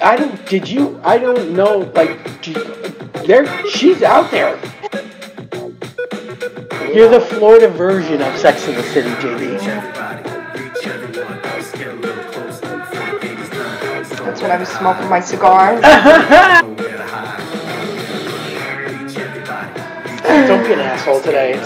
I don't know, like, she's out there. You're the Florida version of Sex and the City, JD. That's when I was smoking my cigars. Don't be an asshole today.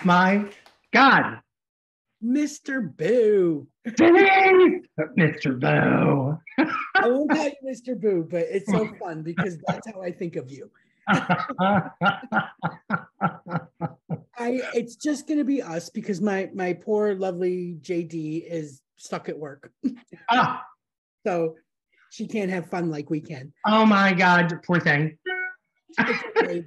My God. Mr. Boo. Mr. Boo. I won't call you Mr. Boo, but it's so fun because that's how I think of you. It's just going to be us because my poor, lovely JD is stuck at work. So she can't have fun like we can. Oh, my God. Poor thing. It's okay,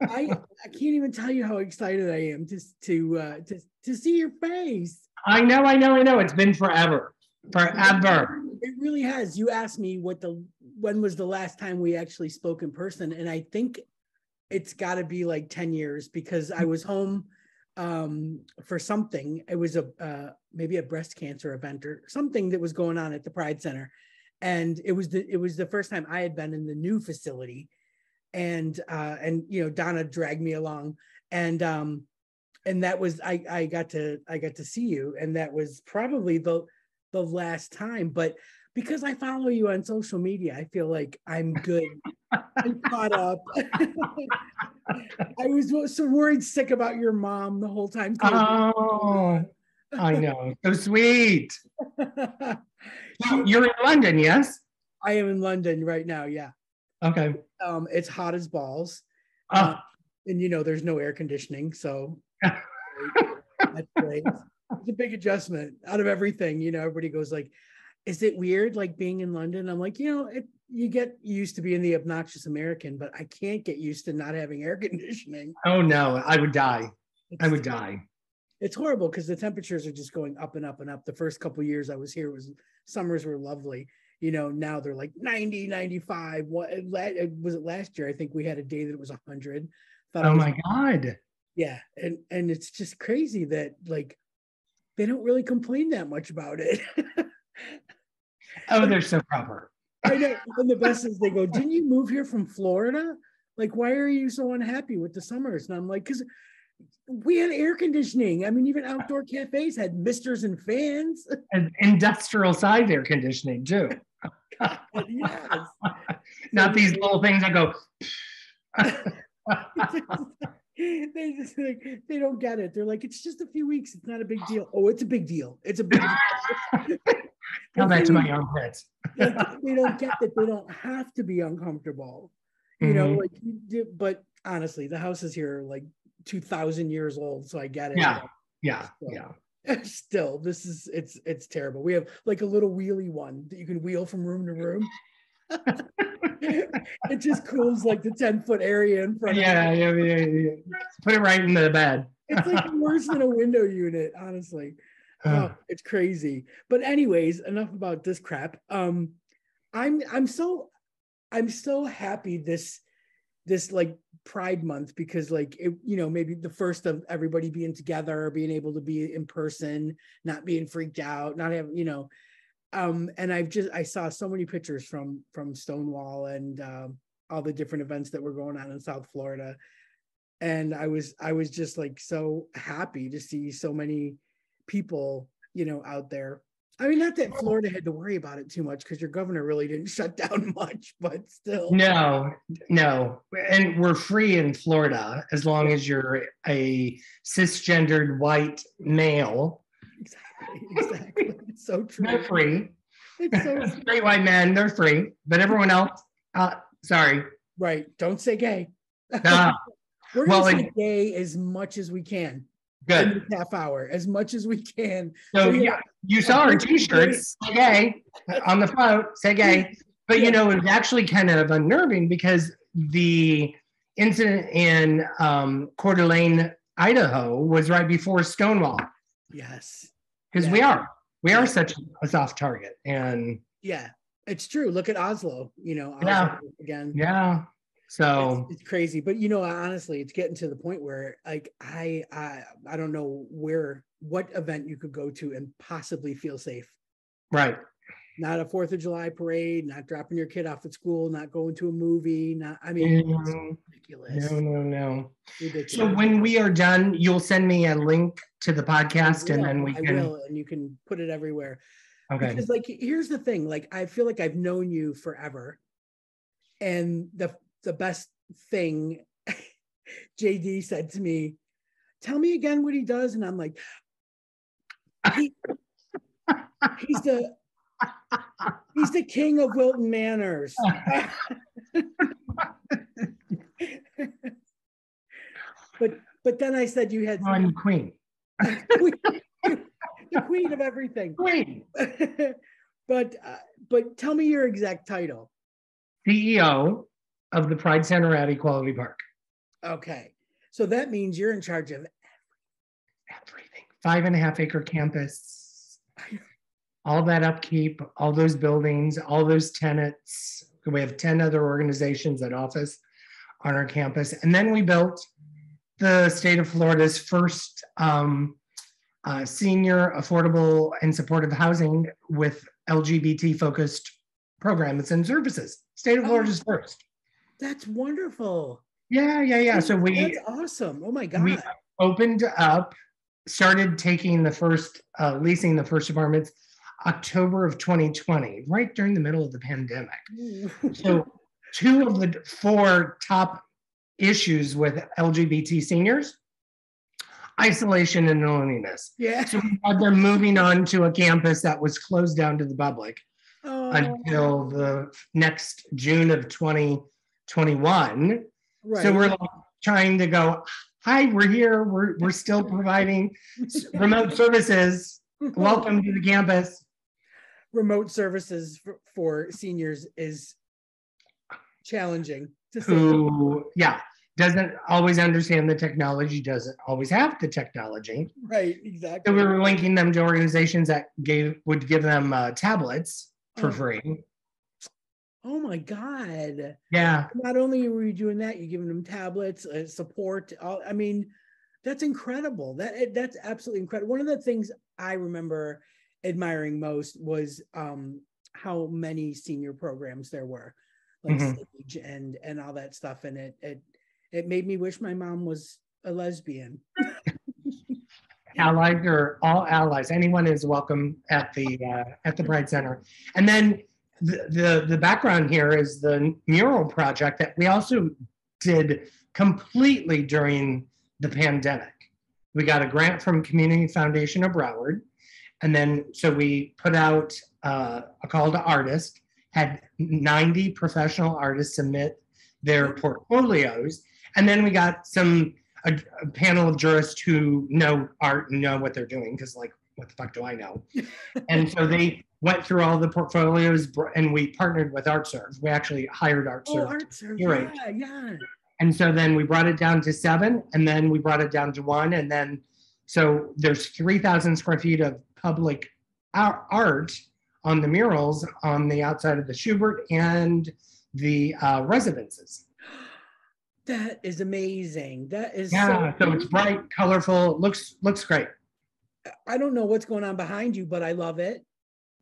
I can't even tell you how excited I am just to see your face. I know. It's been forever. It really has. You asked me when was the last time we actually spoke in person, and I think it's got to be like 10 years because I was home for something. It was maybe a breast cancer event or something that was going on at the Pride Center, and it was the first time I had been in the new facility. And you know, Donna dragged me along, and that was I got to see you, and that was probably the last time. But because I follow you on social media, I feel like I'm good. I'm caught up. I was so worried sick about your mom the whole time. Oh, I know. So sweet. You're in London, yes? I am in London right now. Yeah. Okay. It's hot as balls. And you know, there's no air conditioning, so that's great. It's a big adjustment out of everything. You know, everybody goes like, is it weird like being in London? I'm like, you know, you get used to being the obnoxious American, but I can't get used to not having air conditioning. Oh no, I would die. I would die. It's horrible because the temperatures are just going up and up and up. The first couple of years I was here summers were lovely. You know, now they're like 90, 95. Was it last year? I think we had a day that it was 100. Oh my God. Yeah. And it's just crazy that like, they don't really complain that much about it. Oh, they're so proper. I know. And the best is they go, didn't you move here from Florida? Like, why are you so unhappy with the summers? And I'm like, because we had air conditioning. I mean, even outdoor cafes had misters and fans. And industrial size air conditioning too. Yes. Not these little things that go. They just like, they don't get it. They're like, it's just a few weeks. It's not a big deal. Oh, it's a big deal. It's a big deal. Tell that to my young kids. Like, they don't get that they don't have to be uncomfortable. You know, like you do, but honestly, the houses here are like 2,000 years old, so I get it. Yeah. Still, it's terrible. We have like a little wheelie one that you can wheel from room to room. It just cools like the 10-foot area in front of you. Put it right into the bed. It's like worse than a window unit, honestly. It's crazy. But anyways, enough about this crap. I'm so happy this like Pride Month because like it, you know, maybe the first of everybody being together, being able to be in person, not being freaked out, not having, you know, and I saw so many pictures from Stonewall and all the different events that were going on in South Florida, and I was just like so happy to see so many people, you know, out there. I mean, not that Florida had to worry about it too much because your governor really didn't shut down much, but still. No. And we're free in Florida as long as you're a cisgendered white male. Exactly. It's so true. They're free. It's so straight white men, they're free. But everyone else, sorry. Right. Don't say gay. Nah. We're going to say gay as much as we can. Good. In this half hour, as much as we can. So yeah, you saw our t-shirts, say gay, on the float, say gay. But you know, it was actually kind of unnerving because the incident in Coeur d'Alene, Idaho was right before Stonewall. Yes. Because we are such a soft target. And Yeah, it's true. Look at Oslo, Yeah. Oslo again. Yeah. So It's crazy. But honestly, it's getting to the point where like I don't know what event you could go to and possibly feel safe. right. Not a 4th of July parade, not dropping your kid off at school, not going to a movie, it's ridiculous. No. Ridiculous. So when we are done, you'll send me a link to the podcast and then I will, and you can put it everywhere. Okay. Because like here's the thing, like I feel like I've known you forever. And the best thing JD said to me, tell me again what he does. And I'm like, he's the king of Wilton Manors. but then I said you had I'm queen. the queen of everything. Queen. But tell me your exact title. CEO of the Pride Center at Equality Park. Okay. So that means you're in charge of everything. 5.5 acre campus. All that upkeep, all those buildings, all those tenants. We have 10 other organizations that office on our campus. And then we built the state of Florida's first senior affordable and supportive housing with LGBT focused programs and services. State of Florida's first. That's wonderful. Yeah. So that's awesome. Oh my God. We opened up, started taking the first, leasing the first apartments October of 2020, right during the middle of the pandemic. So 2 of the 4 top issues with LGBT seniors, isolation and loneliness. Yeah. So we had them moving on to a campus that was closed down to the public until the next June of 2021. Right. So we're like trying to go, hi, we're here. We're still providing remote services. Welcome to the campus. Remote services for seniors is challenging. Doesn't always understand the technology, doesn't always have the technology. Right, exactly. So we were linking them to organizations that would give them tablets for free. Oh my God. Yeah. Not only were you doing that, you're giving them tablets, support. That's incredible. That's absolutely incredible. One of the things I remember admiring most was how many senior programs there were, like Sage and all that stuff. And it made me wish my mom was a lesbian. Allies are all allies. Anyone is welcome at the Pride Center. And then the background here is the mural project that we also did completely during the pandemic. We got a grant from Community Foundation of Broward. And then, so we put out a call to artists, had 90 professional artists submit their portfolios. And then we got a panel of jurists who know art and know what they're doing, because like, what the fuck do I know? And so they went through all the portfolios and we partnered with ArtServe. We actually hired ArtServe. ArtServe, yeah. And so then we brought it down to 7, and then we brought it down to 1. And then, so there's 3,000 square feet of public art on the murals on the outside of the Schubert and the residences. That is amazing. That is so it's bright, colorful, looks great. I don't know what's going on behind you, but I love it.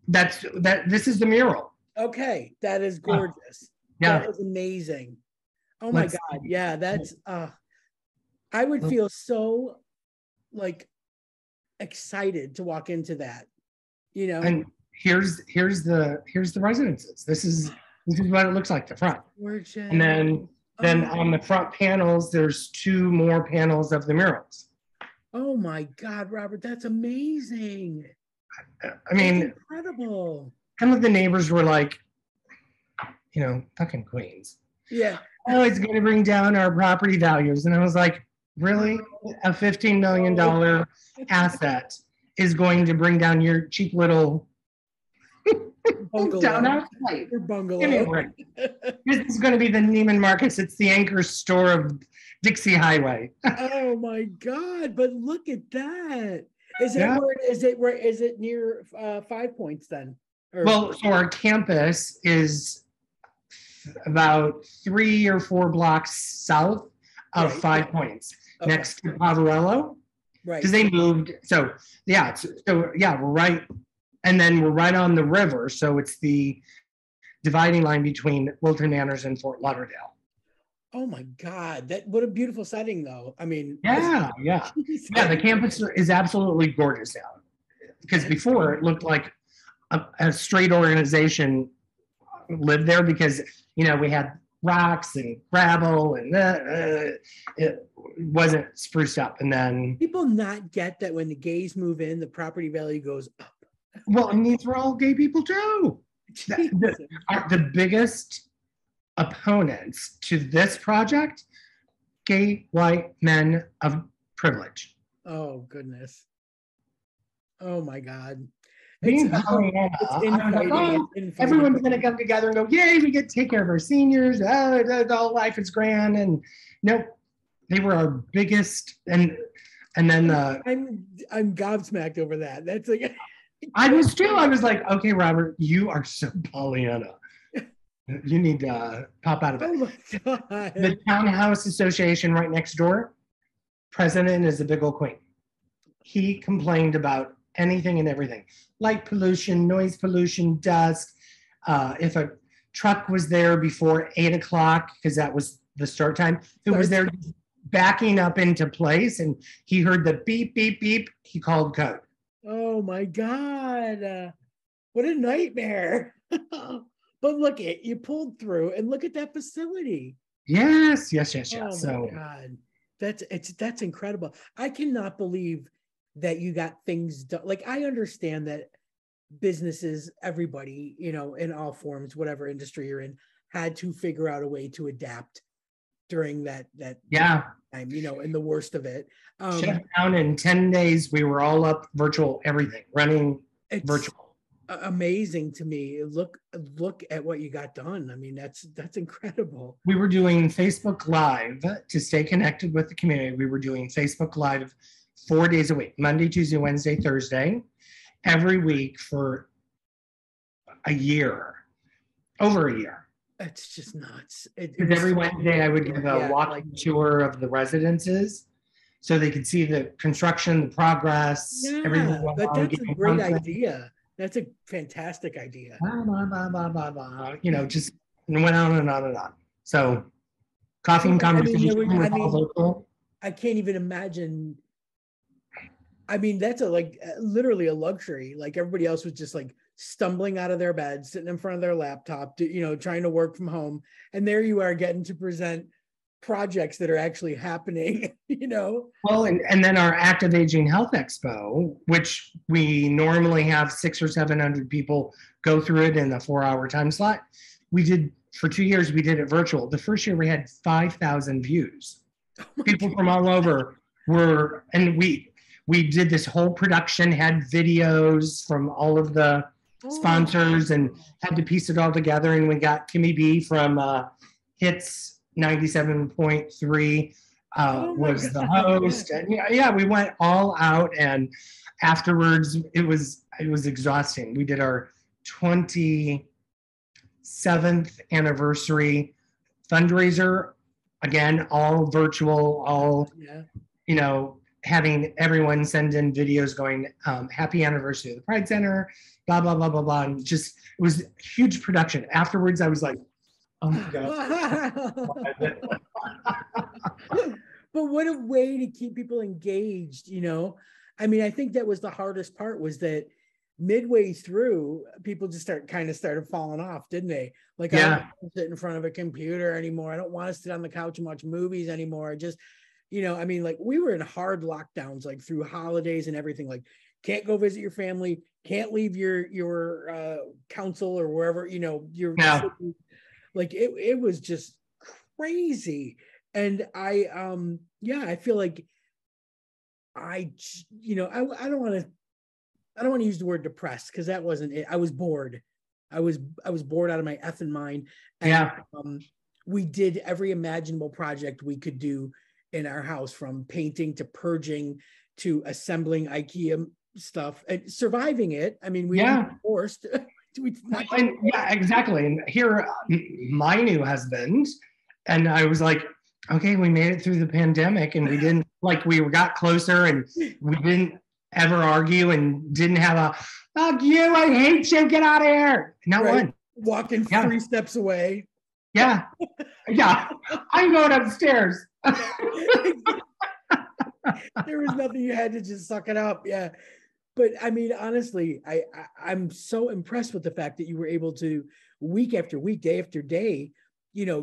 This is the mural. Okay, that is gorgeous. Yeah. That is amazing. Oh my God. Yeah, that's I would feel so like excited to walk into that, And here's the residences. This is what it looks like, the front. Gorgeous. And then on the front panels, there's 2 more panels of the murals. Oh my God, Robert, that's amazing. I mean, that's incredible. Some of the neighbors were like, fucking Queens. Yeah. Oh, it's going to bring down our property values. And I was like, really? A $15 million asset is going to bring down your cheap little bungalow. Your bungalow. Anyway, this is going to be the Neiman Marcus. It's the anchor store of Dixie Highway. Oh my God! But look at that. Is it near 5 Points then? Or, Well, so our campus is about 3 or 4 blocks south of Right. Five Points, Okay. next to Poverello, right. because they moved. So yeah, we're right, and then we're right on the river. So it's the dividing line between Wilton Manors and Fort Lauderdale. Oh my God, what a beautiful setting, though. I mean, Yeah. The campus is absolutely gorgeous now. Because before it looked like a straight organization lived there, because we had rocks and gravel, and it wasn't spruced up. And then people not get that when the gays move in, the property value goes up. well, and these were all gay people too. The biggest opponents to this project, gay white men of privilege. Oh goodness. Oh my God. Being Pollyanna, everyone's going to come together and go, yay, we get to take care of our seniors. All life is grand. And nope, they were our biggest. And then I'm gobsmacked over that. That's like I was too. I was like, okay, Robert, you are so Pollyanna. You need to pop out of it. Oh my God. The Townhouse Association right next door, president is a big old queen. He complained about anything and everything, light pollution, noise pollution, dust. If a truck was there before 8 o'clock, because that was the start time, it was there backing up into place, and he heard the beep, beep, beep, he called code. Oh my God. What a nightmare. But look, you pulled through, and look at that facility. Yes. Oh my God. That's incredible. I cannot believe that you got things done. Like, I understand that businesses, everybody, in all forms, whatever industry you're in, had to figure out a way to adapt during that time, in the worst of it. Shut down in 10 days. We were all up virtual, everything running virtual. Amazing to me. Look at what you got done. I mean, that's incredible. We were doing Facebook Live to stay connected with the community. We were doing Facebook Live 4 days a week, Monday, Tuesday, Wednesday, Thursday, every week for a year, over a year. It's just nuts. Every Wednesday I would give a walking tour of the residences so they could see the construction, the progress, everything. That's a great idea. That's a fantastic idea. Just went on and on and on. So coffee and conversation with all local. I can't even imagine. I mean, that's literally a luxury. Like, everybody else was just like stumbling out of their bed, sitting in front of their laptop, trying to work from home. And there you are, getting to present projects that are actually happening, Well, and then our Active Aging Health Expo, which we normally have 600 or 700 people go through it in a 4-hour time slot. We did, for 2 years, we did it virtual. The first year we had 5,000 views. People from all over and we did this whole production, had videos from all of the sponsors, and had to piece it all together. And we got Kimmy B from Hits 97.3 was the host. And we went all out, and afterwards it was exhausting. We did our 27th anniversary fundraiser, again, all virtual, all having everyone send in videos going, happy anniversary of the Pride Center, blah, blah, blah, blah, blah. And just, it was a huge production. Afterwards, I was like, oh my God. But what a way to keep people engaged, I mean, I think that was the hardest part, was that midway through, people just started falling off, didn't they? Like, I don't want to sit in front of a computer anymore. I don't want to sit on the couch and watch movies anymore. Just, I mean, like, we were in hard lockdowns, like through holidays and everything, like, can't go visit your family, can't leave your council or wherever, like, it was just crazy. And I feel like I don't want to use the word depressed, because that wasn't it. I was bored. I was bored out of my effing mind. And, we did every imaginable project we could do in our house, from painting to purging to assembling IKEA stuff and surviving it. I mean, we were forced. Yeah, exactly. And here, my new husband, and I was like, okay, we made it through the pandemic, and we didn't we got closer, and we didn't ever argue, and didn't have a fuck you, I hate you, get out of here. Not one. Walking 3 steps away. Yeah, yeah. I'm going upstairs. There was nothing, you had to just suck it up. Yeah. But I mean, honestly, I'm so impressed with the fact that you were able to, week after week, day after day,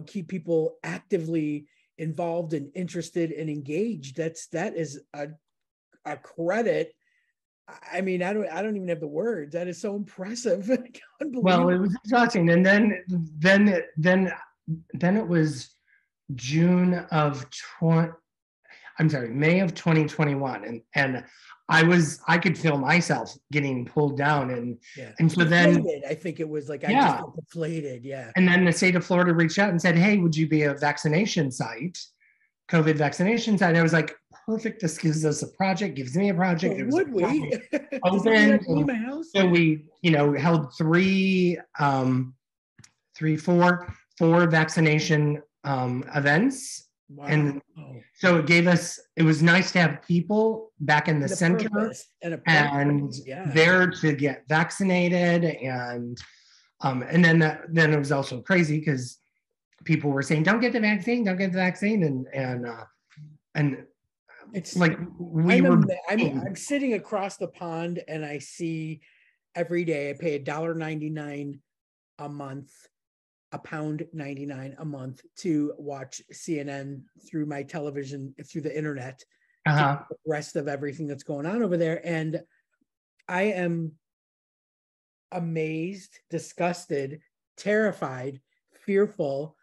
keep people actively involved and interested and engaged. That is a credit. I mean, I don't even have the words. That is so impressive. Well, it was exhausting, and then it was May of 2021, and I could feel myself getting pulled down, and so then I think it was like I just felt deflated, And then the state of Florida reached out and said, "Hey, would you be a vaccination site, COVID vaccination site?" And I was like, "Perfect! This gives us a project. Gives me a project." Well, would we? Open. So we, held four vaccination events. Wow. And so it was nice to have people back in the center and there to get vaccinated. And then it was also crazy because people were saying, don't get the vaccine. And it's like I'm sitting across the pond and I see every day I pay $1.99 a month, £1.99 a month to watch CNN through my television, through the internet, the rest of everything that's going on over there. And I am amazed, disgusted, terrified, fearful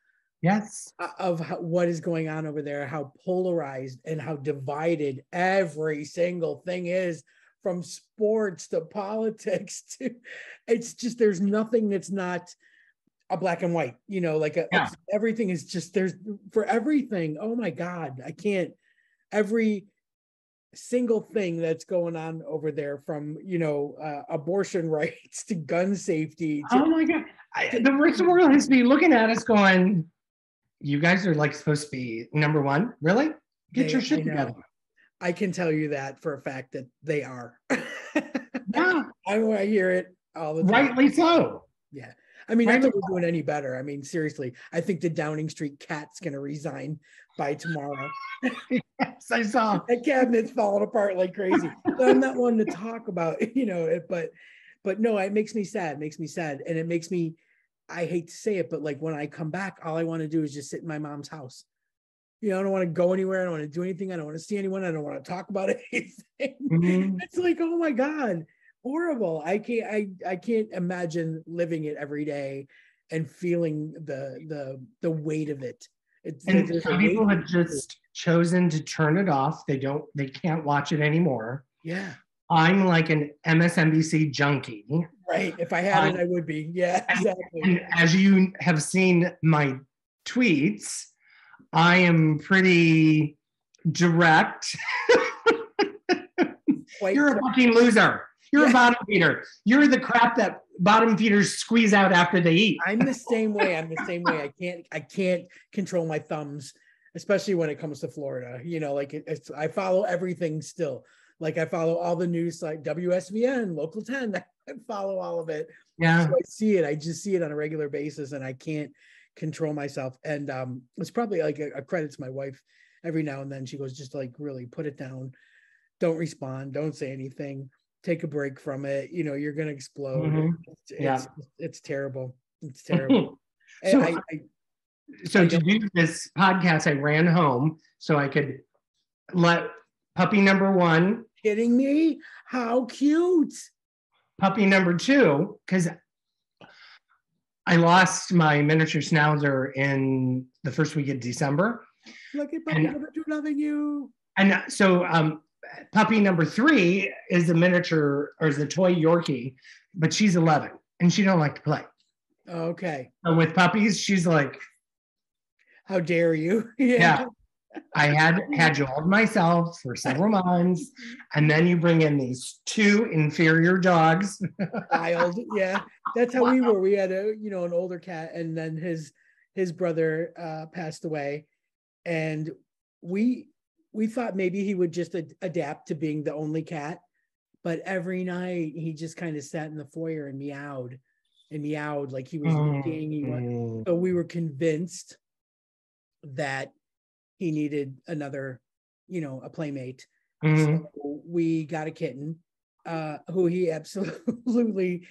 of what is going on over there, how polarized and how divided every single thing is, from sports to politics to, it's just, there's nothing that's not a black and white, everything is just, there's for everything. Oh my God, I can't, every single thing that's going on over there, from, abortion rights to gun safety. Oh my God. The rest of the world has to be looking at us going, you guys are supposed to be number one? Really? Get your shit together. I can tell you that for a fact that they are. Yeah. I hear it all the time. Rightly so. Yeah. I mean, I think we're doing any better. I mean, seriously, I think the Downing Street cat's going to resign by tomorrow. Yes, I saw. That cabinet's falling apart like crazy. So I'm not one to talk about, but no, it makes me sad. It makes me sad. And it makes me, I hate to say it, but when I come back, all I want to do is just sit in my mom's house. I don't want to go anywhere. I don't want to do anything. I don't want to see anyone. I don't want to talk about anything. Mm-hmm. It's like, oh my God, horrible. I can't imagine living it every day and feeling the weight of it. And some people have just chosen to turn it off. They can't watch it anymore. Yeah. I'm like an MSNBC junkie. Right. If I had it, I would be. Yeah, exactly. And as you have seen my tweets, I am pretty direct. You're a fucking loser. You're a bottom feeder. You're the crap that bottom feeders squeeze out after they eat. I'm the same way. I can't control my thumbs, especially when it comes to Florida. I follow everything still. I follow all the news, like WSVN, Local 10. I follow all of it. Yeah. So I see it. I just see it on a regular basis, and I can't control myself. And it's probably a credit to my wife. Every now and then she goes, just really put it down. Don't respond. Don't say anything. Take a break from it. You're going to explode. Mm-hmm. It's terrible. It's terrible. So to do this podcast, I ran home so I could let puppy number one. Kidding me? How cute. Puppy number two, because I lost my miniature schnauzer in the first week of December. Lucky puppy number two, loving you. And so puppy number three is a miniature, or is a toy Yorkie, but she's 11 and she don't like to play. Okay. So with puppies, she's like, how dare you? Yeah. I had you all to myself for several months, and then you bring in these two inferior dogs. Wild, yeah. That's how we were. We had an older cat, and then his brother passed away, and we thought maybe he would just adapt to being the only cat, but every night he just kind of sat in the foyer and meowed like he was looking. So we were convinced that he needed another, a playmate. So we got a kitten, who he absolutely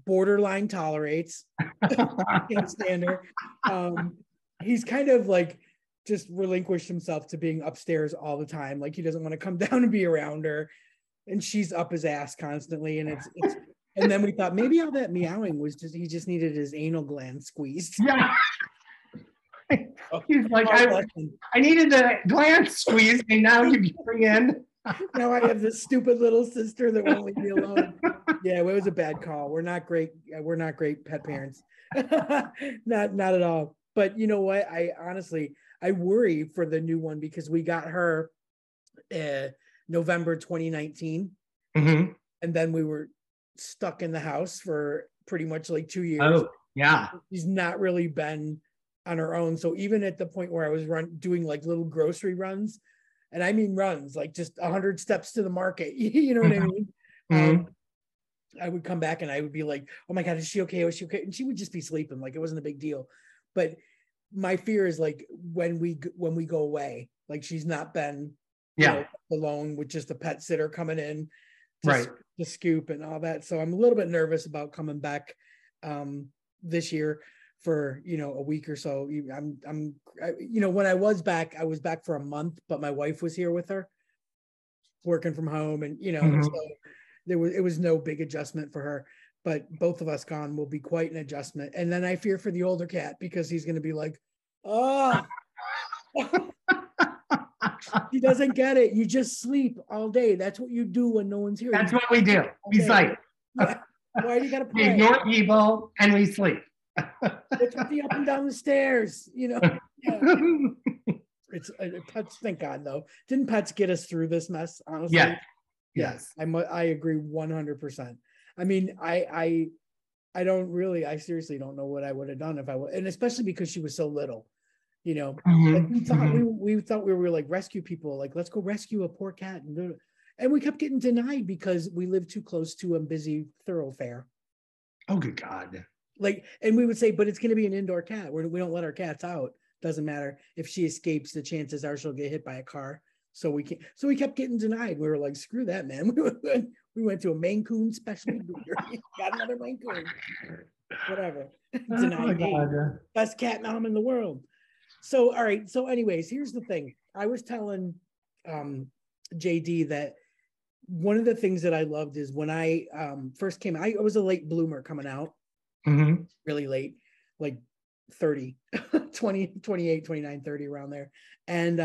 borderline tolerates. Can't stand her. He's kind of like just relinquished himself to being upstairs all the time. Like he doesn't want to come down and be around her, and she's up his ass constantly. And it's and then we thought maybe all that meowing was he just needed his anal gland squeezed. Yeah. He's like, I needed the gland squeeze, and now you bring in. Now I have this stupid little sister that won't leave me alone. Yeah, it was a bad call. We're not great pet parents. not at all. But you know what? I honestly worry for the new one because we got her November 2019. And then we were stuck in the house for pretty much like 2 years. Oh, yeah. She's not really been on her own. So even at the point where I was doing like little grocery runs, and I mean runs, like just 100 steps to the market, you know what I mean? I would come back and I would be like, oh my God, is she okay? Was she okay? And she would just be sleeping. Like it wasn't a big deal. But my fear is like when we go away, like she's not been alone with just a pet sitter coming in to scoop and all that. So I'm a little bit nervous about coming back this year for a week or so. When I was back for a month, but my wife was here with her working from home, and so it was no big adjustment for her, but both of us gone will be quite an adjustment. And then I fear for the older cat because he's going to be like, oh, he doesn't get it. You just sleep all day. That's what you do when no one's here. That's what we do. We sleep. Yeah. Why do you got to play? We ignore people and we sleep. It's with the up and down the stairs, Yeah. It's pets. Thank God, though. Didn't pets get us through this mess? Honestly, yes. I agree 100%. I mean, I seriously don't know what I would have done if I would, and especially because she was so little. Like we thought we were like rescue people. Like let's go rescue a poor cat, and we kept getting denied because we live too close to a busy thoroughfare. Oh, good God. Like, and we would say, but it's going to be an indoor cat. We don't let our cats out. Doesn't matter if she escapes. The chances are she'll get hit by a car. So we kept getting denied. We were like, screw that, man. We went to a Maine Coon specialty breeder. Got another Maine Coon. Whatever. Denied. Best cat mom in the world. So, all right. So anyways, here's the thing. I was telling JD that one of the things that I loved is when I first came, I was a late bloomer coming out. Really late, like 30, 20, 28, 29, 30, around there. And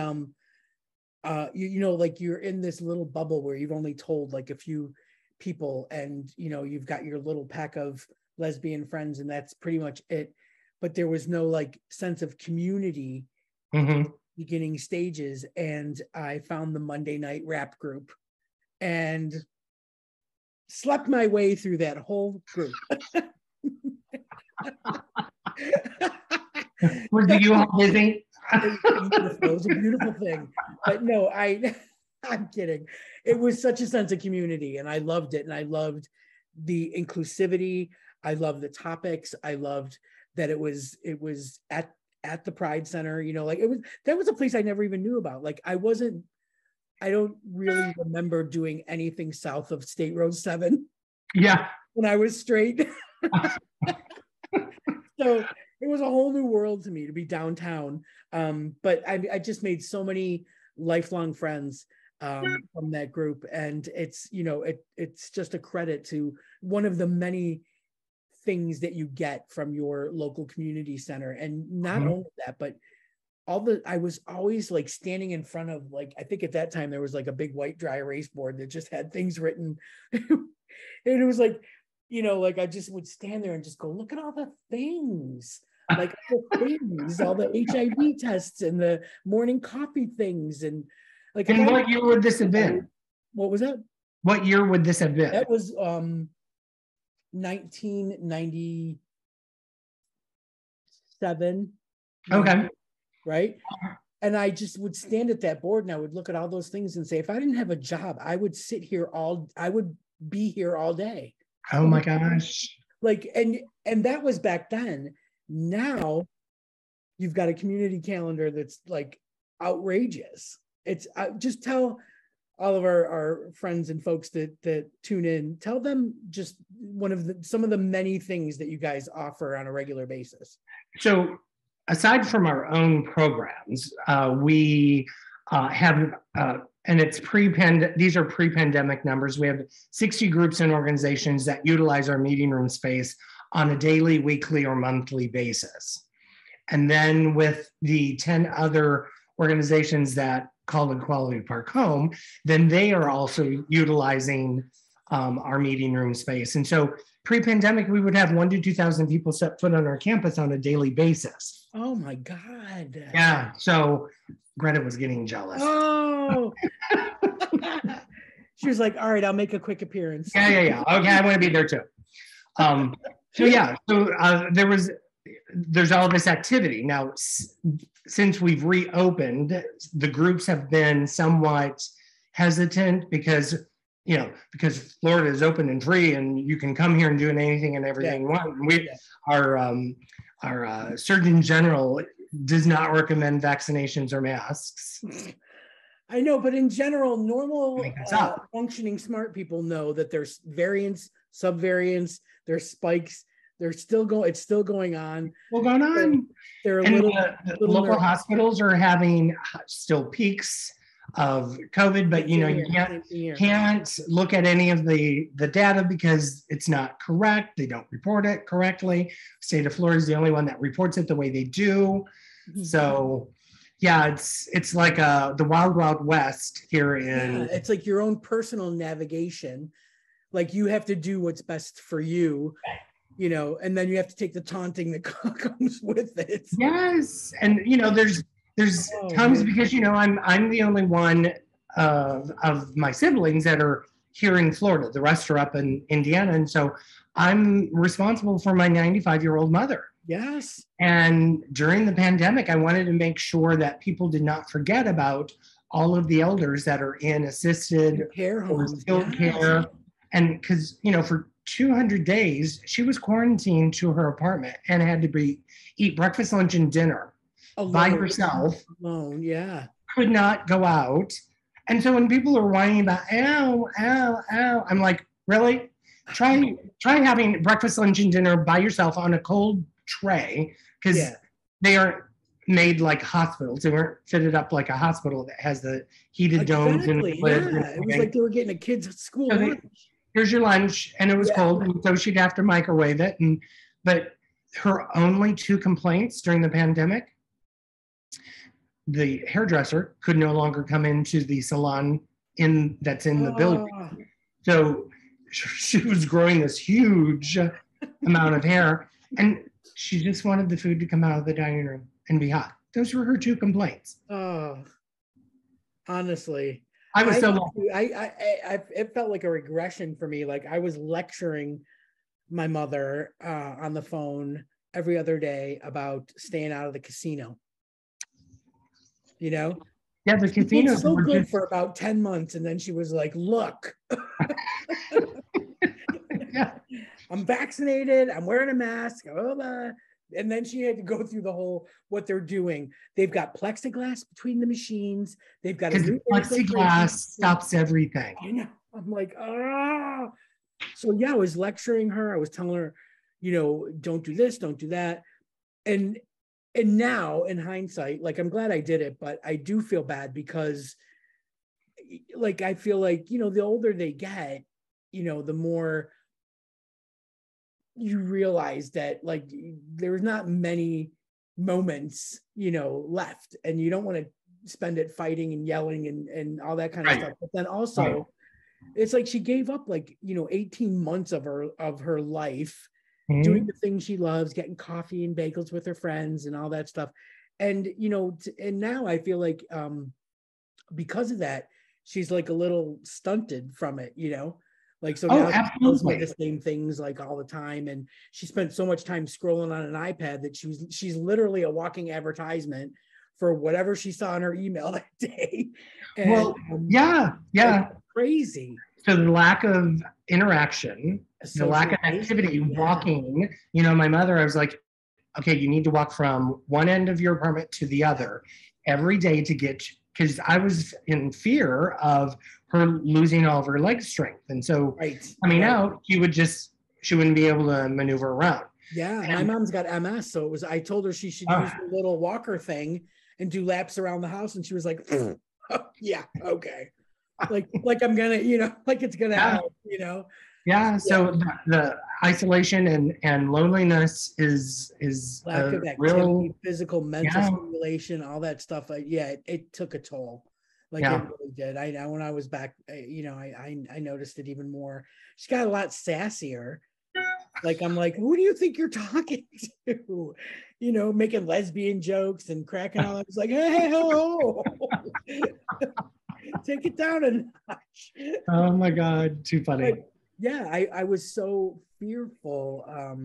like you're in this little bubble where you've only told like a few people, and you've got your little pack of lesbian friends, and that's pretty much it. But there was no like sense of community beginning stages. And I found the Monday night rap group and slept my way through that whole group. Was you all busy? It was a beautiful thing. But no, I'm kidding. It was such a sense of community, and I loved it. And I loved the inclusivity. I loved the topics. I loved that it was at the Pride Center, that was a place I never even knew about. Like I don't really remember doing anything south of State Road 7. Yeah. When I was straight. So it was a whole new world to me to be downtown. But I just made so many lifelong friends from that group. And it's, it's just a credit to one of the many things that you get from your local community center. And not only that, but I was always like standing in front of, like, I think at that time there was like a big white dry erase board that just had things written. And it was like, like I just would stand there and just go, look at all the things. like all the HIV tests and the morning coffee things. And like, And what year would this have been? What was that? What year would this have been? That was 1997. Okay. Right. And I just would stand at that board and I would look at all those things and say, if I didn't have a job, I would I would be here all day. Oh my gosh. Like, and that was back then. Now you've got a community calendar that's like outrageous. It's just tell all of our friends and folks that tune in, tell them just some of the many things that you guys offer on a regular basis. So aside from our own programs, we have, and it's these are pre-pandemic numbers. We have 60 groups and organizations that utilize our meeting room space on a daily, weekly, or monthly basis. And then with the 10 other organizations that call Equality Park home, then they are also utilizing our meeting room space. And so pre-pandemic, we would have 1,000 to 2,000 people set foot on our campus on a daily basis. Oh my God. Yeah, so Greta was getting jealous. Oh. She was like, all right, I'll make a quick appearance. Yeah. Okay, I want to be there too. There's all this activity. Now, since we've reopened, the groups have been somewhat hesitant because Florida is open and free and you can come here and do anything and everything you want. And our Surgeon General does not recommend vaccinations or masks. I know, but in general, normal functioning smart people know that there's variants, subvariants, there's spikes. It's still going on. Local hospitals are having still peaks of COVID, but you can't look at any of the data because it's not correct. They don't report it correctly. State of Florida is the only one that reports it the way they do. Mm-hmm. So yeah, it's like the wild west here in. Yeah, it's like your own personal navigation. Like you have to do what's best for you. And then you have to take the taunting that comes with it. Yes, and there's times because I'm the only one of my siblings that are here in Florida. The rest are up in Indiana, and so I'm responsible for my 95-year-old mother. Yes. And during the pandemic, I wanted to make sure that people did not forget about all of the elders that are in assisted care homes, skilled care, and because for 200 days, she was quarantined to her apartment and had to eat breakfast, lunch, and dinner by herself. Alone, yeah. Could not go out. And so when people are whining about, ow, I'm like, really? Try having breakfast, lunch, and dinner by yourself on a cold tray, because they aren't made like hospitals. They weren't fitted up like a hospital that has the heated domes. And it was like they were getting a kid's school lunch. Here's your lunch, and it was cold, and so she'd have to microwave it. But her only 2 complaints during the pandemic: the hairdresser could no longer come into the salon that's in the building. So she was growing this huge amount of hair, and she just wanted the food to come out of the dining room and be hot. Those were her 2 complaints. Oh, honestly. I was it felt like a regression for me. Like I was lecturing my mother on the phone every other day about staying out of the casino. Yeah, the casino was so good for about 10 months, and then she was like, "Look, I'm vaccinated. I'm wearing a mask." Blah, blah. And then she had to go through the whole what they're doing. They've got plexiglass between the machines. They've got plexiglass stops everything. I know. I'm like, So I was lecturing her. I was telling her, don't do this, don't do that. And now in hindsight, like I'm glad I did it, but I do feel bad because like I feel like, the older they get, the more you realize that like there's not many moments left, and you don't want to spend it fighting and yelling and all that kind of stuff. But then also it's like she gave up like 18 months of her life doing the things she loves, getting coffee and bagels with her friends and all that stuff. And, and now I feel like because of that, she's like a little stunted from it, Like, so now she tells me the same things like all the time. And she spent so much time scrolling on an iPad that she's literally a walking advertisement for whatever she saw in her email that day. And, like, crazy. So the lack of interaction, the lack of activity, walking, my mother, I was like, okay, you need to walk from one end of your apartment to the other every day to get, because I was in fear of her losing all of her leg strength. And so coming out, she wouldn't be able to maneuver around. Yeah, and my mom's got MS. So I told her she should use the little walker thing and do laps around the house. And she was like, oh, yeah, okay. Like I'm gonna, like it's gonna help, Yeah. So the isolation and loneliness is lack of activity, physical, mental stimulation, all that stuff. It took a toll. Like it really did. When I was back, I noticed it even more. She got a lot sassier. Like I'm like, who do you think you're talking to? Making lesbian jokes and cracking all. I was like, hey, ho. Take it down a notch. Oh my God, too funny. But, yeah, I was so fearful I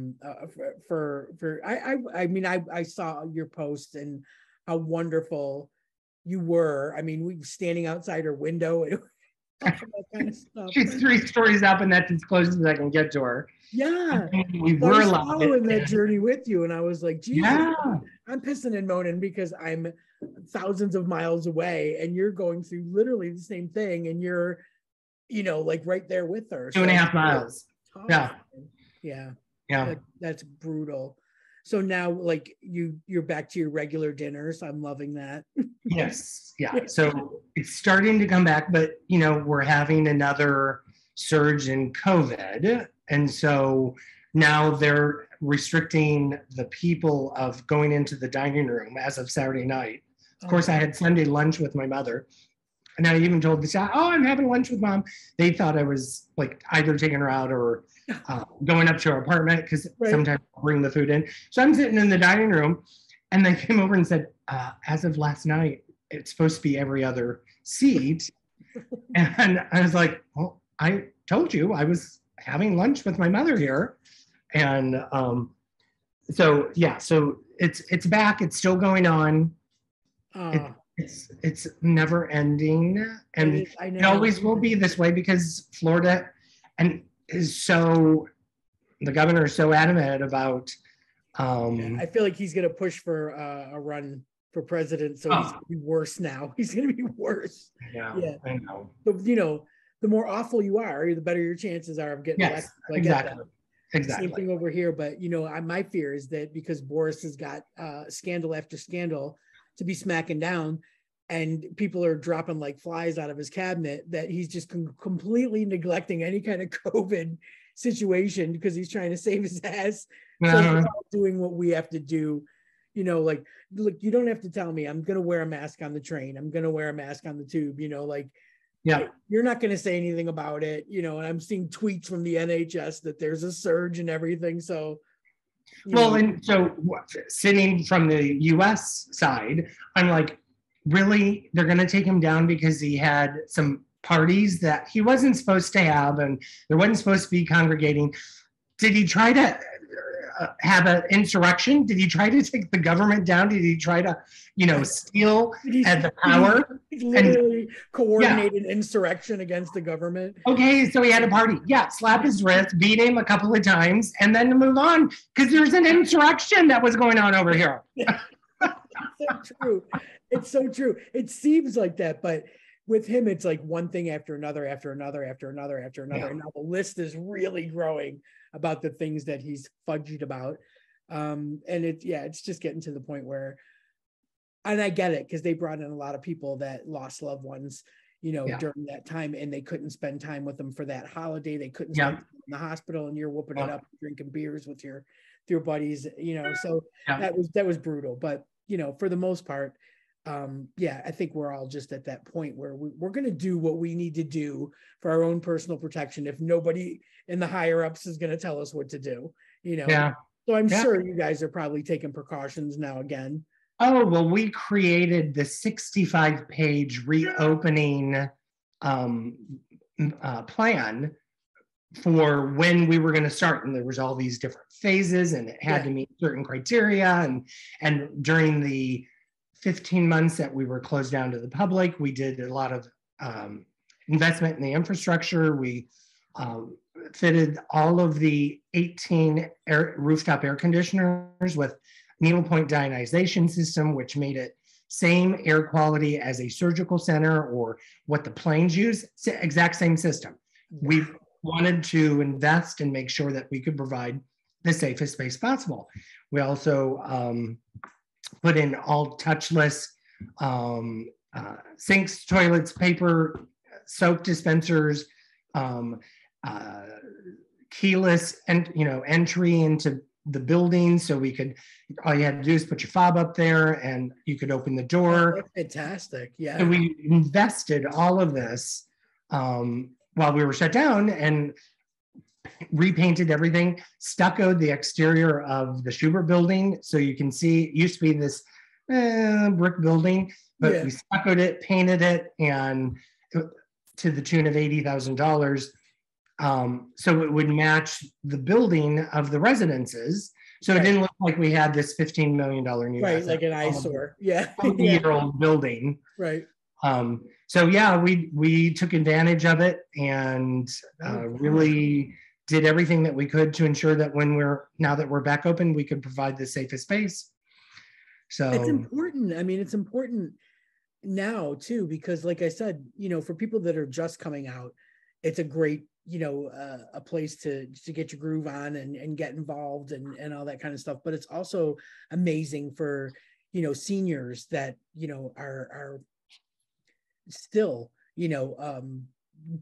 saw your post and how wonderful you were. I mean, we were standing outside her window and that kind of stuff. She's 3 stories up, and that's as close as I can get to her. Yeah, we were following that journey with you, and I was like, Jesus, I'm pissing and moaning because I'm thousands of miles away, and you're going through literally the same thing, and you're, like right there with her. 2.5 miles. Yeah. That's brutal. So now, like you're back to your regular dinners. I'm loving that. Yes. Yeah. So it's starting to come back, but we're having another surge in COVID. And so now they're restricting the people of going into the dining room as of Saturday night. Of course, I had Sunday lunch with my mother. And I even told the staff, I'm having lunch with Mom. They thought I was like either taking her out or going up to her apartment because sometimes I'll bring the food in. So I'm sitting in the dining room and they came over and said, as of last night, it's supposed to be every other seat. And I was like, well, I told you I was having lunch with my mother here. And so it's back. It's still going on. It's never ending, and it always will be this way because Florida the governor is so adamant about. I feel like he's going to push for a run for president, so he's going to be worse now. He's going to be worse. Yeah, I know. But the more awful you are, the better your chances are of getting elected. Exactly. Same thing over here, but my fear is that because Boris has got scandal after scandal to be smacking down, and people are dropping like flies out of his cabinet, that he's just completely neglecting any kind of COVID situation because he's trying to save his ass. So we're all doing what we have to do. Like, look, you don't have to tell me I'm going to wear a mask on the train. I'm going to wear a mask on the tube, you're not going to say anything about it, and I'm seeing tweets from the NHS that there's a surge and everything. So, and so sitting from the US side, I'm like, really? They're going to take him down because he had some parties that he wasn't supposed to have and there wasn't supposed to be congregating. Did he try to have an insurrection? Did he try to take the government down? Did he try to, steal at the power? He literally coordinated insurrection against the government. Okay, so he had a party. Yeah, slap his wrist, beat him a couple of times, and then move on because there's an insurrection that was going on over here. So true. It's so true. It seems like that, but with him, it's like one thing after another, after another, after another, after another. And now the list is really growing about the things that he's fudged about. And it's just getting to the point where, and I get it, because they brought in a lot of people that lost loved ones, during that time, and they couldn't spend time with them for that holiday. They couldn't spend time in the hospital, and you're whooping it up, drinking beers with your buddies, so that was brutal. But, for the most part, I think we're all just at that point where we're going to do what we need to do for our own personal protection if nobody in the higher ups is going to tell us what to do. you know. Yeah. So I'm Yeah. sure you guys are probably taking precautions now again. Oh, well, we created the 65-page reopening plan for when we were going to start, and there was all these different phases, and it had to meet certain criteria, and during the 15 months that we were closed down to the public, we did a lot of investment in the infrastructure. We fitted all of the 18 rooftop air conditioners with needlepoint deionization system, which made it same air quality as a surgical center or what the planes use, exact same system. We wanted to invest and make sure that we could provide the safest space possible. We also put in all touchless sinks, toilets, paper, soap dispensers, keyless and entry into the building, so we could, all you had to do is put your fob up there and you could open the door. Oh, that's fantastic. Yeah. So we invested all of this while we were shut down and repainted everything, stuccoed the exterior of the Schubert building. So you can see, it used to be this brick building, but we stuccoed it, painted it, and to the tune of $80,000. So it would match the building of the residences. So it didn't look like we had this $15 million new right, like an eyesore. Yeah. 40-year-old building. Right. So yeah, we took advantage of it and really did everything that we could to ensure that now that we're back open, we could provide the safest space. So it's important. I mean, it's important now too, because like I said, for people that are just coming out, it's a great, a place to get your groove on and get involved and all that kind of stuff. But it's also amazing for, seniors that, are still,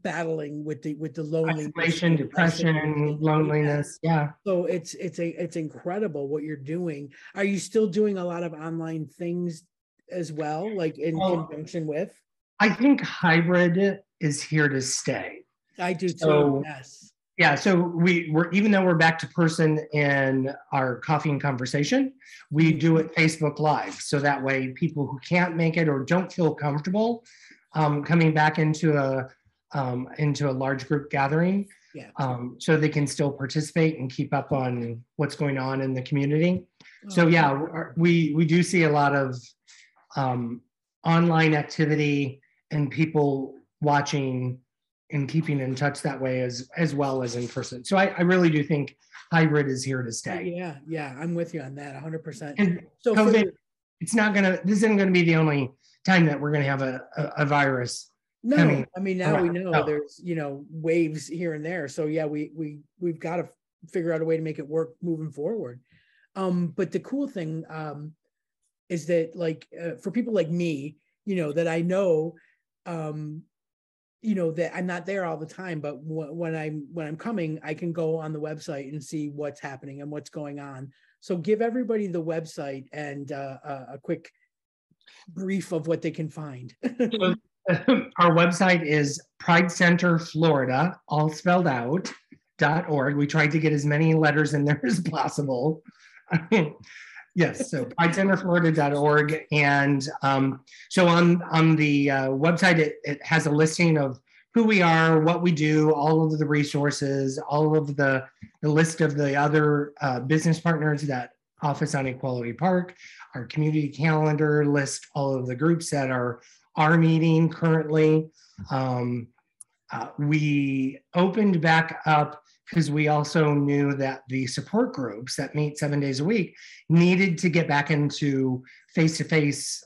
battling with the loneliness, isolation, depression, loneliness. Yeah. So it's incredible what you're doing. Are you still doing a lot of online things as well, like in conjunction with? I think hybrid is here to stay. I do too. So, yes. Yeah. So we're even though we're back to person in our coffee and conversation, we do it Facebook Live. So that way people who can't make it or don't feel comfortable coming back into a large group gathering, so they can still participate and keep up on what's going on in the community. So yeah, we do see a lot of online activity and people watching and keeping in touch that way as well as in person. So I really do think hybrid is here to stay. Yeah, I'm with you on that 100%. And so COVID, this isn't going to be the only time that we're going to have a virus. No, coming. I mean, now we know there's, waves here and there. So yeah, we've got to figure out a way to make it work moving forward. But the cool thing is that like for people like me, that I know, that I'm not there all the time, but when I'm coming, I can go on the website and see what's happening and what's going on. So give everybody the website and a quick brief of what they can find. So, our website is Pride Center Florida, all spelled out, .org. We tried to get as many letters in there as possible. Yes, so pridecenterflorida.org. And so on the website, it has a listing of who we are, what we do, all of the resources, all of the list of the other business partners that Office on Equality Park, our community calendar list, all of the groups that are meeting currently. We opened back up because we also knew that the support groups that meet 7 days a week needed to get back into face-to-face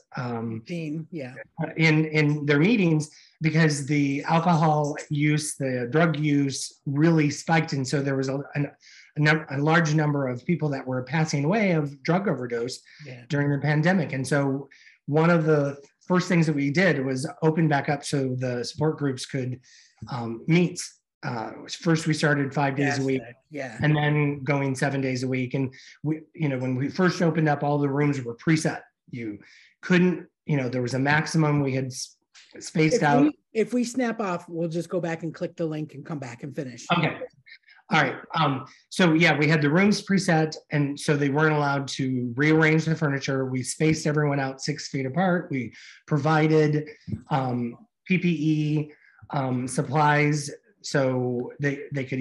in their meetings, because the alcohol use, the drug use really spiked. And so there was a large number of people that were passing away of drug overdose during the pandemic. And so one of the first things that we did was open back up so the support groups could meet. First, we started 5 days a week, and then going 7 days a week. And we, when we first opened up, all the rooms were preset. You couldn't, there was a maximum we had spaced out. If we snap off, we'll just go back and click the link and come back and finish. Okay. All right. So yeah, we had the rooms preset, and so they weren't allowed to rearrange the furniture. We spaced everyone out 6 feet apart. We provided PPE supplies, so they could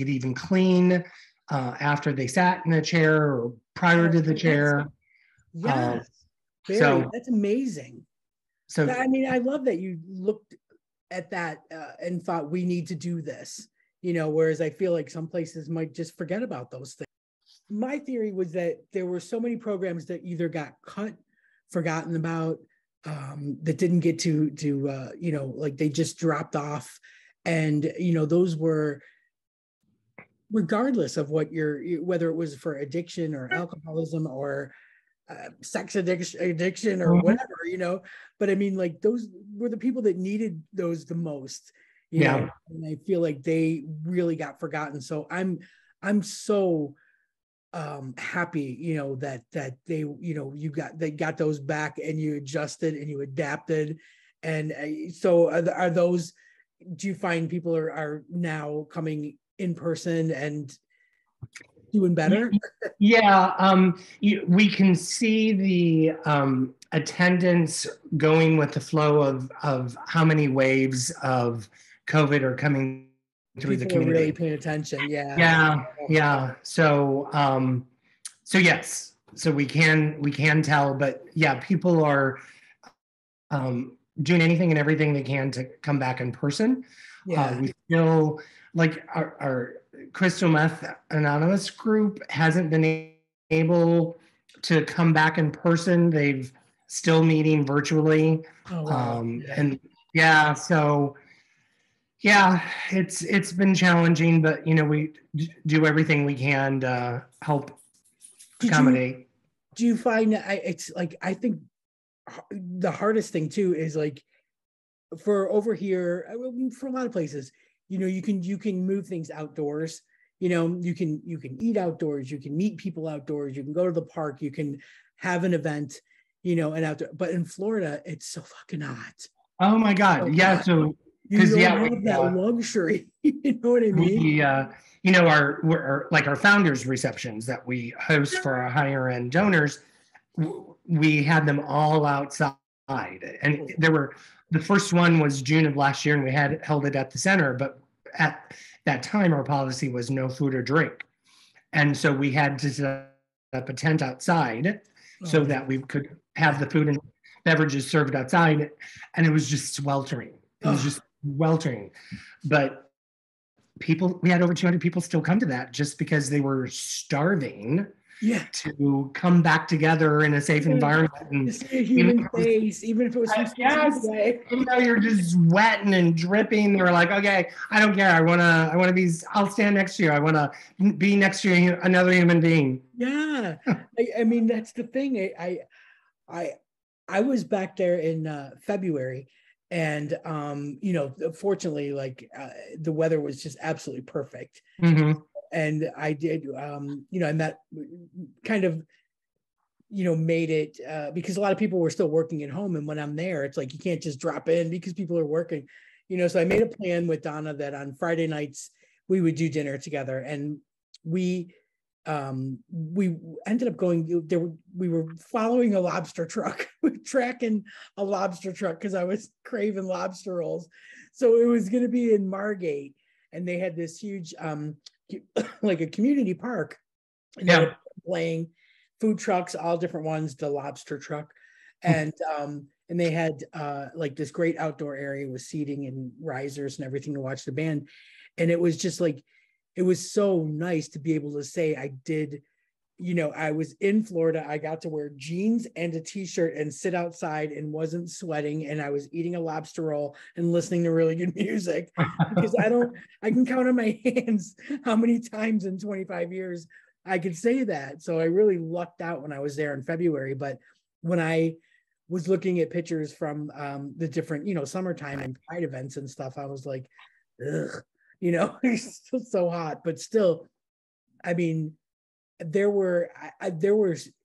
even clean after they sat in a chair or prior to the chair. Yes, So that's amazing. So I mean, I love that you looked at that and thought we need to do this. Whereas I feel like some places might just forget about those things. My theory was that there were so many programs that either got cut, forgotten about, that didn't get to like they just dropped off. And, those were, regardless of whether it was for addiction or alcoholism or sex addiction or whatever, but I mean, like, those were the people that needed those the most, and I feel like they really got forgotten. So I'm so happy, that they, they got those back, and you adjusted and you adapted. And so are those, do you find people are now coming in person and doing better? Yeah, we can see the attendance going with the flow of how many waves of COVID are coming through the community. People are really paying attention. Yeah. So yes, so we can tell, but yeah, people are doing anything and everything they can to come back in person. Yeah. We still, like, our Crystal Meth Anonymous group hasn't been able to come back in person. They've still meeting virtually. Oh, wow. And yeah, so yeah, it's been challenging, but we do everything we can to help accommodate. Do you find that it's like, I think the hardest thing too is, like, for over here, for a lot of places, you can move things outdoors. You can eat outdoors, you can meet people outdoors, you can go to the park, you can have an event, and outdoor. But in Florida, it's so fucking hot. Oh my God. Yeah. So you don't have that luxury. You know what I mean? Our founders receptions that we host for our higher end donors, we had them all outside, and the first one was June of last year, and we had held it at the center, but at that time our policy was no food or drink, and so we had to set up a tent outside so that we could have the food and beverages served outside, and it was just sweltering. It was just weltering. But we had over 200 people still come to that just because they were starving to come back together in a safe environment and to see a human face, even if it was from 6 feet away. You're just sweating and dripping. They were like, okay, I don't care. I want to be, I'll stand next to you. I want to be next to you, another human being. Yeah. I mean, that's the thing. I was back there in February, and fortunately, like, the weather was just absolutely perfect. Mm-hmm. And I did, I met, kind of, made it, because a lot of people were still working at home. And when I'm there, it's like, you can't just drop in because people are working, so I made a plan with Donna that on Friday nights we would do dinner together. And we ended up going there. We were following a lobster truck, tracking a lobster truck, because I was craving lobster rolls. So it was going to be in Margate, and they had this huge, like a community park, and they were playing food trucks, all different ones, the lobster truck, and they had like this great outdoor area with seating and risers and everything to watch the band. And it was just like, it was so nice to be able to say I did, I was in Florida. I got to wear jeans and a t-shirt and sit outside and wasn't sweating. And I was eating a lobster roll and listening to really good music, because I can count on my hands how many times in 25 years I could say that. So I really lucked out when I was there in February. But when I was looking at pictures from the different, summertime and pride events and stuff, I was like, ugh, it's still so hot. But still, I mean, there were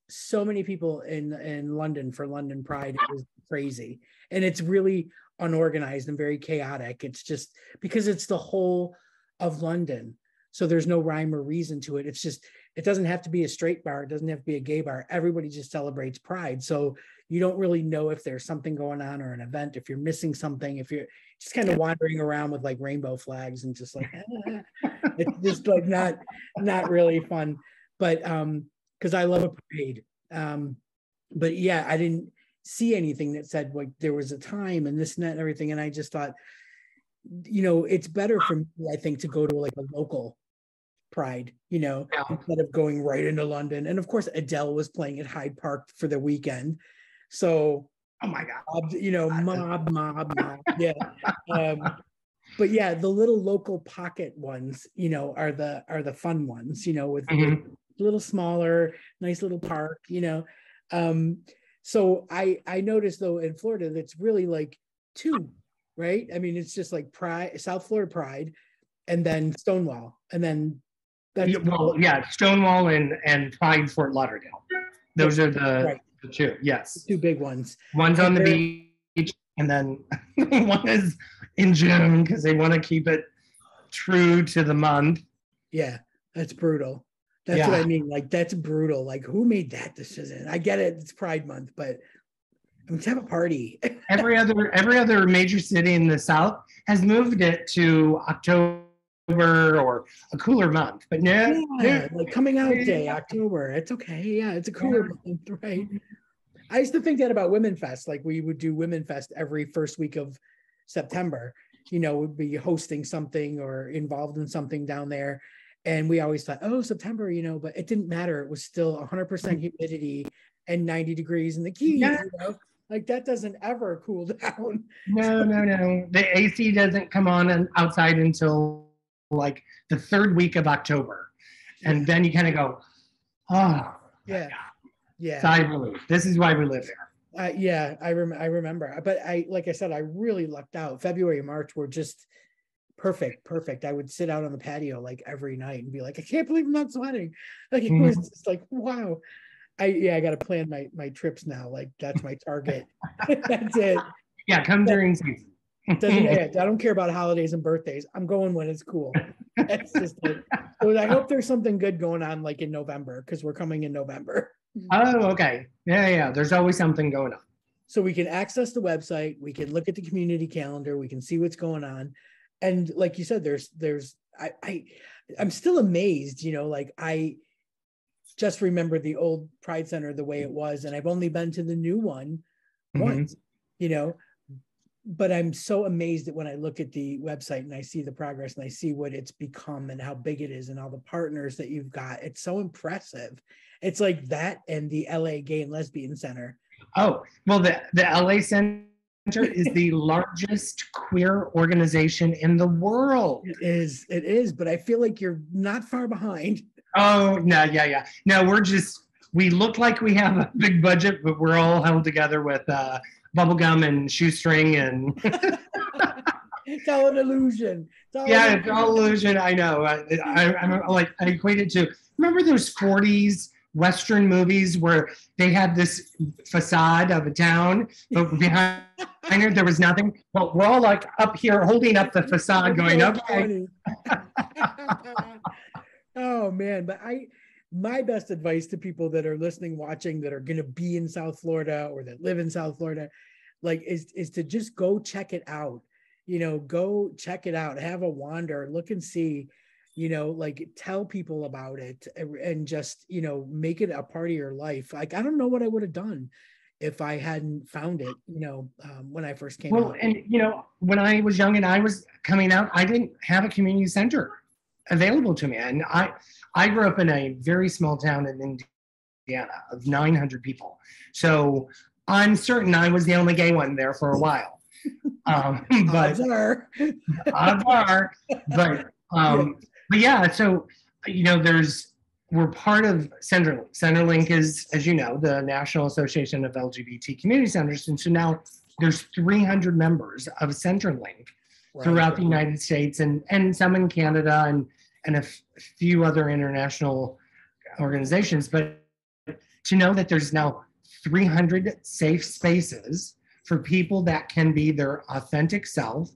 so many people in London for London Pride. It was crazy, and it's really unorganized and very chaotic. It's just because it's the whole of London. So there's no rhyme or reason to it. It's just, it doesn't have to be a straight bar. It doesn't have to be a gay bar. Everybody just celebrates Pride. So you don't really know if there's something going on or an event, if you're missing something, if you're just kind of wandering around with like rainbow flags and just like, it's just like not really fun. But because I love a parade. But yeah, I didn't see anything that said like there was a time and this and that and everything. And I just thought, it's better for me, I think, to go to like a local Pride, instead of going right into London. And of course, Adele was playing at Hyde Park for the weekend. So, oh my God, mob, yeah. But yeah, the little local pocket ones, are the fun ones, with a little smaller, nice little park, So I noticed though in Florida that's really like two, right? I mean, it's just like Pride, South Florida Pride, and then Stonewall, and then that's Stonewall and Pride Fort Lauderdale. Those are the two. Yes, the two big ones. One's on the beach, and then one is in June because they want to keep it true to the month. Yeah, that's brutal. That's what I mean. Like, that's brutal. Like, who made that decision? I get it. It's Pride Month, but let's have a party. every other major city in the South has moved it to October or a cooler month. But like coming out day, October. It's okay. Yeah, it's a cooler month, right? I used to think that about Women Fest. Like, we would do Women Fest every first week of September. Would be hosting something or involved in something down there. And we always thought, oh, September, but it didn't matter. It was still 100% humidity and 90 degrees in the Keys. Like, that doesn't ever cool down. No. The AC doesn't come on outside until like the third week of October. And then you kind of go, oh, yeah. Sigh of relief. This is why we live there. Yeah, I remember. But like I said, I really lucked out. February and March were just perfect. I would sit out on the patio like every night and be like, I can't believe I'm not sweating. Like, it was just like, wow. I got to plan my trips now. Like, that's my target. That's it. Yeah, come during season. I don't care about holidays and birthdays. I'm going when it's cool. That's just it. So I hope there's something good going on like in November, because we're coming in November. Oh, okay. Yeah. There's always something going on. So we can access the website. We can look at the community calendar. We can see what's going on. And like you said, I'm still amazed, like I just remember the old Pride Center the way it was, and I've only been to the new one once, but I'm so amazed that when I look at the website and I see the progress and I see what it's become and how big it is and all the partners that you've got, it's so impressive. It's like that and the LA Gay and Lesbian Center. Oh, well, the LA Center is the largest queer organization in the world. It is, but I feel like you're not far behind. Oh, no, yeah. No, we look like we have a big budget, but we're all held together with bubblegum and shoestring and it's all an illusion. It's all illusion. I know. I'm like, I equate it to, remember those 40s Western movies where they had this facade of a town, but behind it there was nothing? Well, we're all like up here holding up the facade going, okay. Oh man, but my best advice to people that are listening, watching, that are going to be in South Florida or that live in South Florida, like is to just go check it out. Go check it out, have a wander, look and see, like tell people about it and just, make it a part of your life. Like, I don't know what I would have done if I hadn't found it, when I first came out. And, when I was young and I was coming out, I didn't have a community center available to me. And I grew up in a very small town in Indiana of 900 people. So I'm certain I was the only gay one there for a while. But yeah, so, we're part of Centerlink. Centerlink is, as you know, the National Association of LGBT Community Centers. And so now there's 300 members of Centerlink throughout the United States and some in Canada and a few other international organizations. But to know that there's now 300 safe spaces for people that can be their authentic self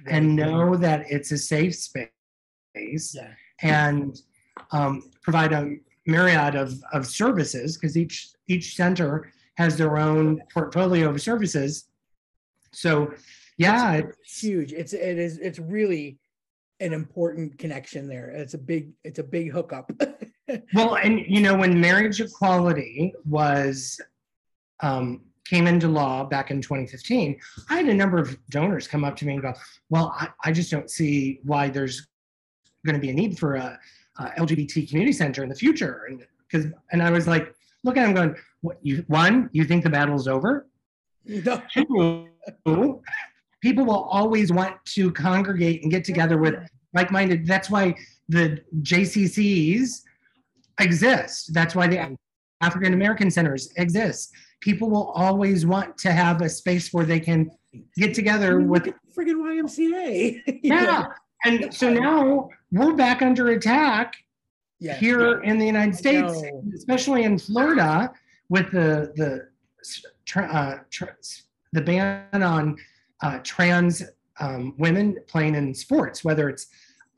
and know that it's a safe space and provide a myriad of services, because each center has their own portfolio of services. So yeah, it's huge. It's really an important connection there. It's a big hookup. Well, and when marriage equality was came into law back in 2015, I had a number of donors come up to me and go, well, I just don't see why there's going to be a need for a LGBT community center in the future. And I was like, look at him going, one, you think the battle's over? No. Two, people will always want to congregate and get together with like-minded. That's why the JCCs exist. That's why the African American centers exist. People will always want to have a space where they can get together with friggin' YMCA. Yeah. And so now we're back under attack here in the United States, especially in Florida, with the ban on trans women playing in sports, whether it's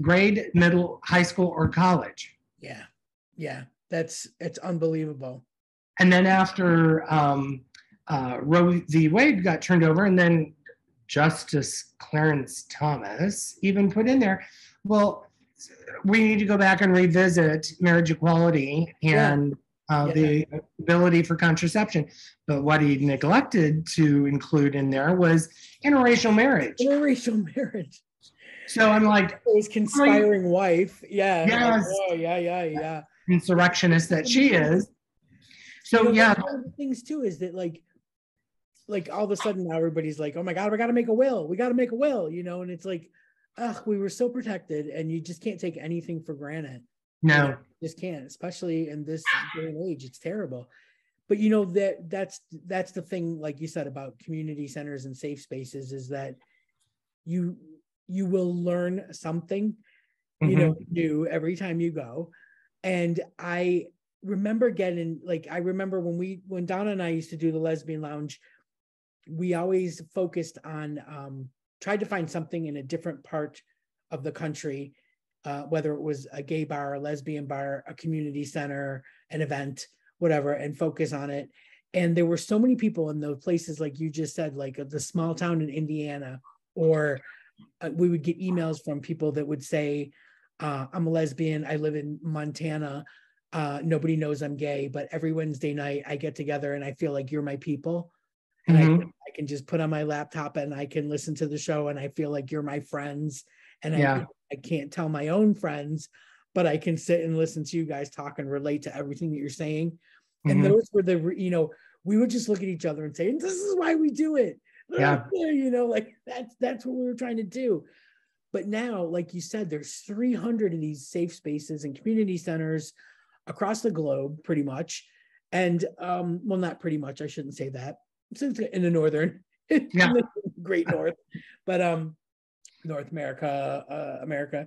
grade, middle, high school, or college. Yeah, it's unbelievable. And then after Roe v. Wade got turned over, and then Justice Clarence Thomas even put in there, well, we need to go back and revisit marriage equality and the ability for contraception. But what he neglected to include in there was interracial marriage. So I'm like, his conspiring wife. Yes. Like, yeah. Insurrectionist that she is. So one of the things too is that like all of a sudden now everybody's like, oh my God, we got to make a will. And it's like, we were so protected, and you just can't take anything for granted. No, you just can't, especially in this day and age. It's terrible. But that's the thing, like you said, about community centers and safe spaces, is that you will learn something, new every time you go. And I remember when Donna and I used to do the lesbian lounge, we always focused on tried to find something in a different part of the country, whether it was a gay bar, a lesbian bar, a community center, an event, whatever, and focus on it. And there were so many people in those places, like you just said, like the small town in Indiana, or we would get emails from people that would say, I'm a lesbian, I live in Montana, nobody knows I'm gay, but every Wednesday night I get together and I feel like you're my people. And I can just put on my laptop and I can listen to the show and I feel like you're my friends. And I can't tell my own friends, but I can sit and listen to you guys talk and relate to everything that you're saying. And those were we would just look at each other and say, this is why we do it. Yeah. Like that's what we were trying to do. But now, like you said, there's 300 of these safe spaces and community centers across the globe, pretty much. And well, not pretty much, I shouldn't say that. Since in the northern, great north, but North America, America.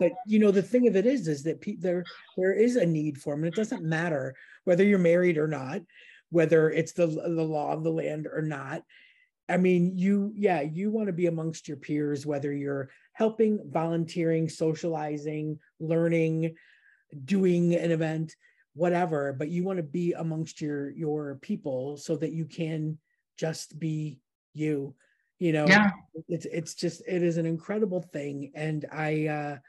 But the thing of it is that there is a need for them. And it doesn't matter whether you're married or not, whether it's the law of the land or not. I mean, you want to be amongst your peers, whether you're helping, volunteering, socializing, learning, doing an event, whatever, but you want to be amongst your people so that you can just be you. It is an incredible thing. And I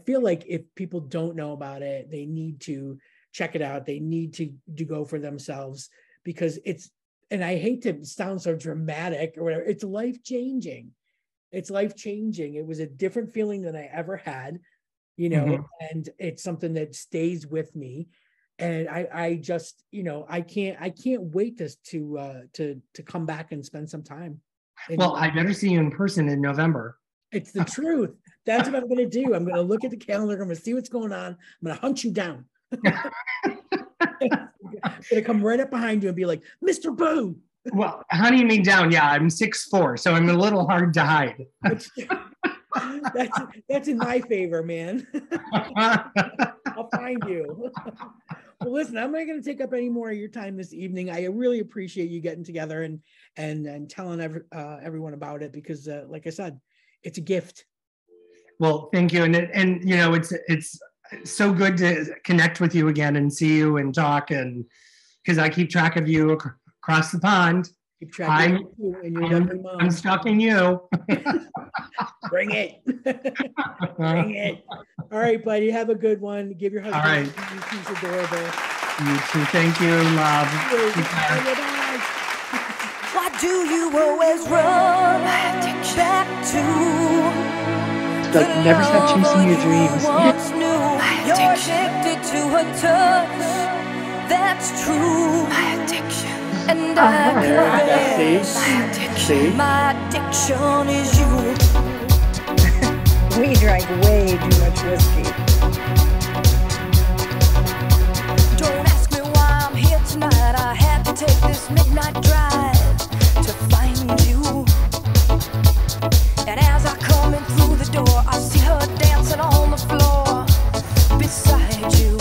feel like if people don't know about it, they need to check it out. They need to go for themselves, because and I hate to sound so dramatic or whatever, it's life-changing. It was a different feeling than I ever had, and it's something that stays with me. And I just, I can't wait to come back and spend some time. Well, I better see you in person in November. It's the truth. That's what I'm going to do. I'm going to look at the calendar. I'm going to see what's going on. I'm going to hunt you down. I'm going to come right up behind you and be like, Mr. Boo. Well, hunting me down. Yeah, I'm 6'4", so I'm a little hard to hide. That's in my favor, man. I'll find you. Well, listen, I'm not going to take up any more of your time this evening. I really appreciate you getting together and telling everyone about it, because like I said, it's a gift. Well, thank you, and you know, it's so good to connect with you again and see you and talk, and because I keep track of you across the pond. Keep track of you and your lovely mom. I'm stalking you. Bring it. Bring it. All right, buddy. Have a good one. Give your husband. All right. He's adorable. You too. Thank you, love. Why do you always run back to Like, never stop chasing your dreams. You're addicted to her touch. That's true. My addiction. And I See? See? my addiction is you. We drank way too much whiskey. Don't ask me why I'm here tonight. I had to take this midnight drive to find you. And as I come in through the door, I see her dancing on the floor beside you.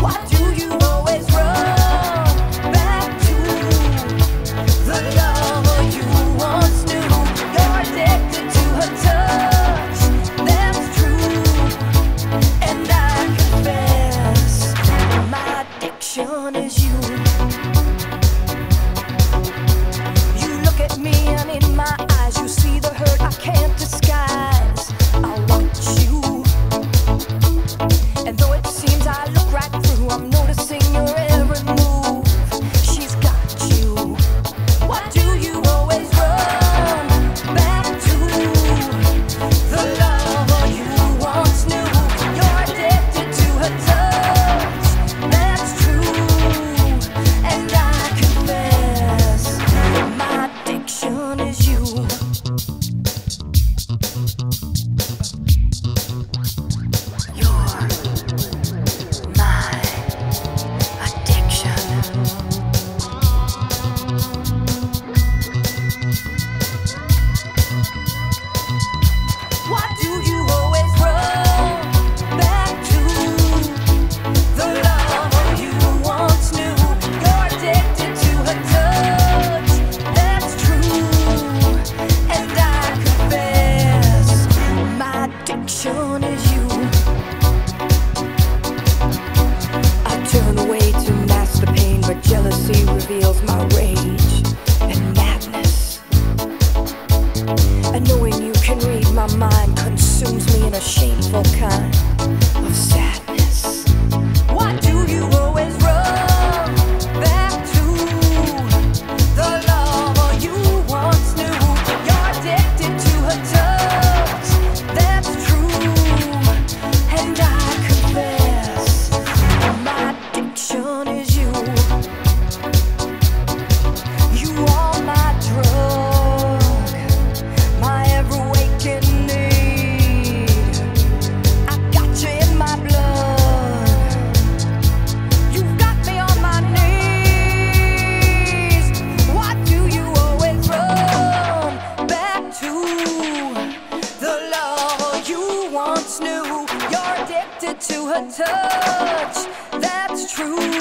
Why do you always run back to the lover you once knew? You're addicted to her touch, that's true. And I confess, my addiction is you. You look at me and in my eyes you see the hurt I can't disguise. I want you. And though it seems I look right through, I'm noticing your every move. She's got you. Why do you always run back to the lover you once knew? You're addicted to her touch, that's true. And I confess, my addiction is you. Why do you always run back to the lover you once knew? You're addicted to her touch, that's true. And I confess, my addiction is you. I turn away to mask the pain, but jealousy reveals my rage and madness. And knowing you can read my mind consumes me in a shameful kind of sadness. Why do you always run back to the lover you once knew? You're addicted to her touch, that's true. And I confess, my addiction is you. You are my drug, my ever waking need. I got you in my blood. You've got me on my knees. Why do you always run back to the lover you once knew? You're addicted to her touch, that's true.